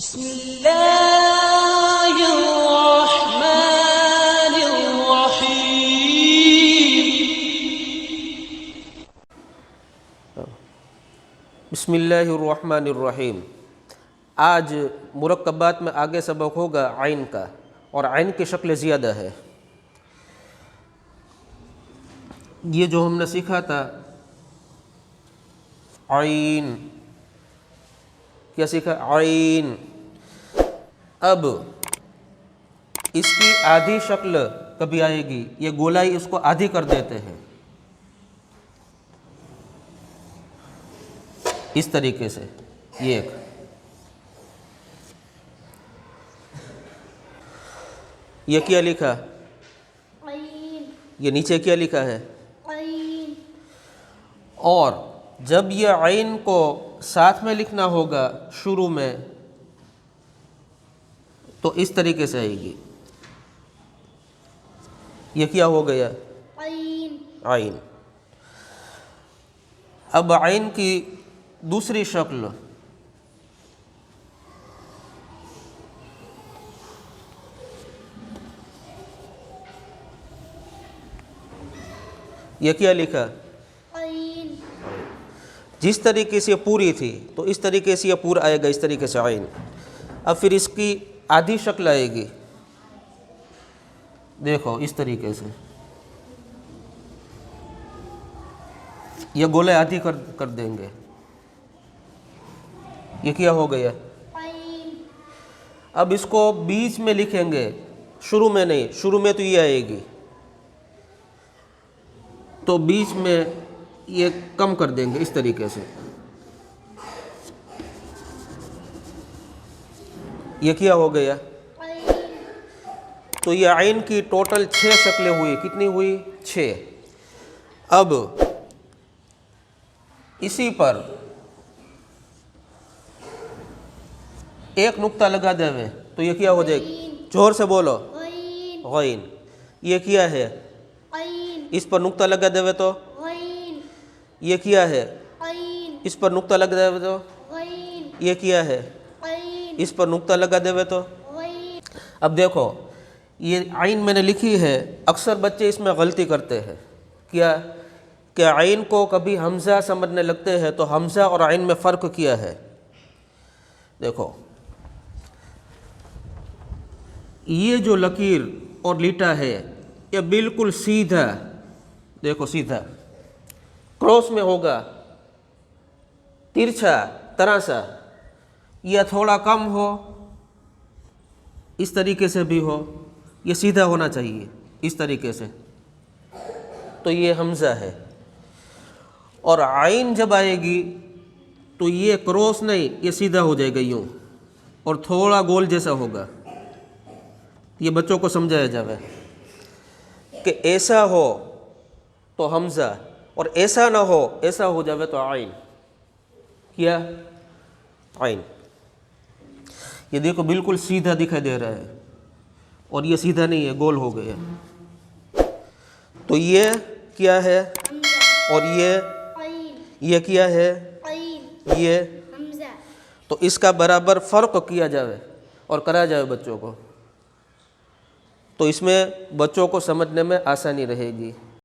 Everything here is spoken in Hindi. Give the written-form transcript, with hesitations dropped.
बिस्मिल्लाहिर्रहमानिर्रहीम। आज मुरक्कबात में आगे सबक होगा आइन का, और आइन की शक्ल ज़्यादा है। ये जो हमने सीखा था आइन, क्या सीखा? आइन। अब इसकी आधी शक्ल कभी आएगी, ये गोलाई इसको आधी कर देते हैं इस तरीके से। ये एक ये क्या लिखा? ये नीचे क्या लिखा है? और जब ये आइन को साथ में लिखना होगा शुरू में, तो इस तरीके से आएगी। ये क्या हो गया? आइन। अब आइन की दूसरी शक्ल, ये क्या लिखा? जिस तरीके से पूरी थी तो इस तरीके से ये पूरा आएगा, इस तरीके से आइन। अब फिर इसकी आधी शक्ल आएगी, देखो इस तरीके से। ये गोले आधी कर देंगे। ये क्या हो गया? अब इसको बीच में लिखेंगे, शुरू में नहीं। शुरू में तो ये आएगी, तो बीच में ये कम कर देंगे इस तरीके से। ये क्या हो गया? तो ये आइन की टोटल 6 शक्लें हुई। कितनी हुई? 6। अब इसी पर एक नुक्ता लगा देवे तो ये क्या हो जाएगा? जोर से बोलो। गैन। ये क्या है? इस पर नुक्ता लगा देवे तो ये क्या है? इस पर नुक्ता लगा देवे तो ये क्या है? इस पर नुक्ता लगा देवे तो। अब देखो, ये आइन मैंने लिखी है। अक्सर बच्चे इसमें गलती करते हैं। क्या आइन को कभी हमज़ा समझने लगते हैं, तो हमज़ा और आइन में फ़र्क किया है। देखो, ये जो लकीर और लीटा है ये बिल्कुल सीधा, देखो सीधा, क्रॉस में होगा, तिरछा तरासा, या थोड़ा कम हो, इस तरीके से भी हो। ये सीधा होना चाहिए इस तरीके से, तो ये हमज़ा है। और आइन जब आएगी तो ये क्रॉस नहीं, ये सीधा हो जाएगा यूँ, और थोड़ा गोल जैसा होगा। ये बच्चों को समझाया जाए कि ऐसा हो तो हमज़ा, और ऐसा ना हो, ऐसा हो जाए तो आइन। क्या? आइन। ये देखो बिल्कुल सीधा दिखाई दे रहा है, और ये सीधा नहीं है, गोल हो गया। तो ये क्या है? और ये क्या है? ये। तो इसका बराबर फ़र्क किया जाए और कराया जाए बच्चों को, तो इसमें बच्चों को समझने में आसानी रहेगी।